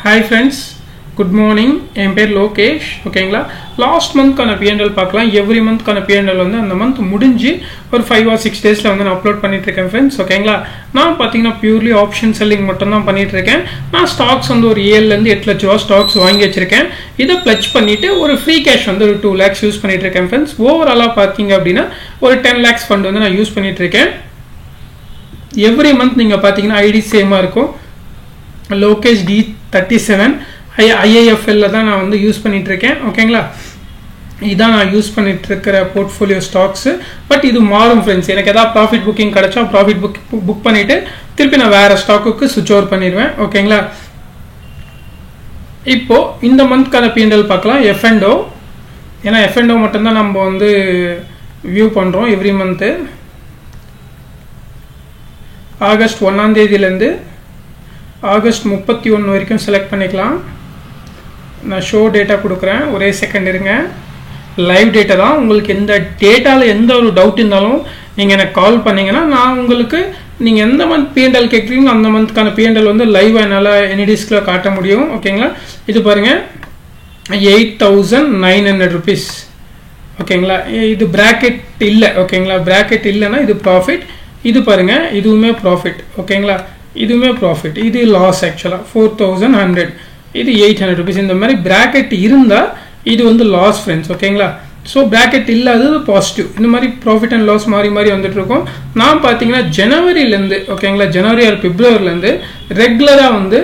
Hi friends, good morning. என் பேர் லோகேஷ். ஓகேங்களா, last மந்த்க்கான PNL பார்க்கலாம். எவ்ரி மந்த்க்கான பிஎன்எல் வந்து அந்த மந்த் முடிஞ்சு ஒரு 5 or 6 டேஸில் வந்து நான் அப்லோட் பண்ணிட்டு இருக்கேன் ஃப்ரெண்ட்ஸ். ஓகேங்களா, நான் பார்த்தீங்கன்னா பியூர்லி ஆப்ஷன் செல்லிங் மட்டும் தான் பண்ணிட்டு இருக்கேன். நான் ஸ்டாக்ஸ் வந்து ஒரு 7லேருந்து 8 லட்ச ரூபா ஸ்டாக்ஸ் வாங்கி வச்சிருக்கேன். இதை பிளச் பண்ணிட்டு ஒரு ஃப்ரீ கேஷ் வந்து ஒரு 2 lakhs யூஸ் பண்ணிட்டு இருக்கேன் ஃப்ரெண்ட்ஸ். ஓவராலாக பார்த்தீங்க அப்படின்னா ஒரு 10 lakhs ஃபண்ட் வந்து நான் யூஸ் பண்ணிட்டு இருக்கேன். எவ்ரி மந்த் நீங்கள் பார்த்தீங்கன்னா ஐடி சேமாக இருக்கும். லோகேஷ் D37 IIFL தான் நான் வந்து யூஸ் பண்ணிட்டு இருக்கேன். ஓகேங்களா, இதான் நான் யூஸ் பண்ணிட்டு இருக்கிற போர்ட்ஃபோலியோ ஸ்டாக்ஸ். பட் இது மாறும் ஃப்ரெண்ட்ஸ். எனக்கு ஏதாவது ப்ராஃபிட் புக்கிங் கிடைச்சா ப்ராஃபிட் புக் பண்ணிட்டு திருப்பி நான் வேற ஸ்டாக்குக்கு சுவிட்ச் ஓவர் பண்ணிடுவேன். ஓகேங்களா, இப்போ இந்த மந்த்க்கான பிஎன்எல் பார்க்கலாம். F&O, ஏன்னா F&O மட்டும்தான் நம்ம வந்து வியூ பண்ணுறோம் எவ்ரி மந்த்து. ஆகஸ்ட் 1ஆம் தேதியிலேருந்து ஆகஸ்ட் 31 வரைக்கும் செலக்ட் பண்ணிக்கலாம். நான் ஷோ டேட்டா கொடுக்குறேன், ஒரே செகண்ட் இருங்க. லைவ் டேட்டா தான். உங்களுக்கு எந்த டேட்டாவில் எந்த ஒரு டவுட் இருந்தாலும் நீங்கள் எனக்கு கால் பண்ணிங்கன்னா நான் உங்களுக்கு நீங்கள் எந்த மந்த் பிஎன்எல் கேட்குறீங்களோ அந்த மந்த்க்கான பிஎன்எல் வந்து லைவ் என்னால் என்இடிஸ்கில் காட்ட முடியும். ஓகேங்களா, இது பாருங்கள் 8,900 rupees. ஓகேங்களா, இது பிராக்கெட் இல்லை. ஓகேங்களா, பிராக்கெட் இல்லைன்னா இது ப்ராஃபிட். இது பாருங்கள், இதுவுமே ப்ராஃபிட். ஓகேங்களா, இதுவுமே ப்ராஃபிட். இது லாஸ் ஆக்சுவலாக 4,100. இது 800 rupees. இந்த மாதிரி பிராக்கெட் இருந்தால் இது வந்து லாஸ் ஃப்ரெண்ட்ஸ். ஓகேங்களா, ஸோ பிராக்கெட் இல்லாதது பாசிட்டிவ். இந்த மாதிரி ப்ராஃபிட் அண்ட் லாஸ் மாறி மாறி வந்துட்டு இருக்கோம். நான் பார்த்தீங்கன்னா ஜனவரிலேருந்து, ஓகேங்களா, ஜனவரி ஆர் பிப்ரவரிலேருந்து ரெகுலராக வந்து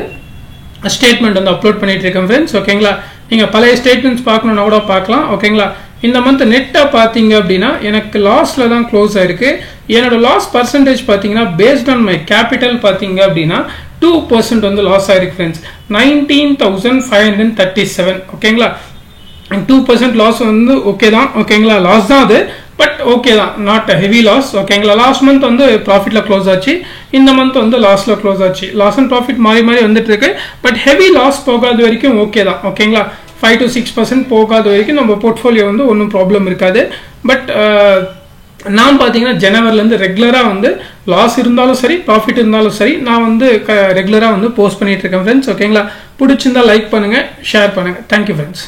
ஸ்டேட்மெண்ட் வந்து அப்லோட் பண்ணிட்டு இருக்கேன் ஃப்ரெண்ட்ஸ். ஓகேங்களா, நீங்கள் பழைய ஸ்டேட்மெண்ட்ஸ் பார்க்கணுன்னா கூட பார்க்கலாம். ஓகேங்களா, இந்த மந்த் நெட்டாக பார்த்தீங்க அப்படின்னா எனக்கு லாஸில் தான் க்ளோஸ் ஆயிருக்கு. என்னோட லாஸ் பர்சன்டேஜ் பார்த்தீங்கன்னா பேஸ்ட் ஆன் மை கேபிட்டல் பார்த்தீங்க அப்படின்னா 2% வந்து லாஸ் ஆயிருக்கு ஃப்ரெண்ட்ஸ். 19,537. ஓகேங்களா, 2% லாஸ் வந்து ஓகே தான். ஓகேங்களா, லாஸ் தான் அது, பட் ஓகே தான், நாட் ஹெவி லாஸ். ஓகேங்களா, லாஸ்ட் மந்த் வந்து ப்ராஃபிட்டில் க்ளோஸ் ஆச்சு, இந்த மந்த் வந்து லாஸில் க்ளோஸ் ஆச்சு. லாஸ் அண்ட் ப்ராஃபிட் மாறி மாறி வந்துட்டு இருக்கு. பட் ஹெவி லாஸ் போகாத வரைக்கும் ஓகே தான். ஓகேங்களா, 5 to 6% போகாத வரைக்கும் நம்ம போர்ட்ஃபோலியோ வந்து ஒன்றும் ப்ராப்ளம் இருக்காது. பட் நான் பார்த்தீங்கன்னா ஜனவரிலேருந்து ரெகுலராக வந்து லாஸ் இருந்தாலும் சரி ப்ராஃபிட் இருந்தாலும் சரி நான் வந்து ரெகுலராக வந்து போஸ்ட் பண்ணிட்டு இருக்கேன் ஃப்ரெண்ட்ஸ். ஓகேங்களா, பிடிச்சிருந்தா லைக் பண்ணுங்கள், ஷேர் பண்ணுங்கள். Thank you friends.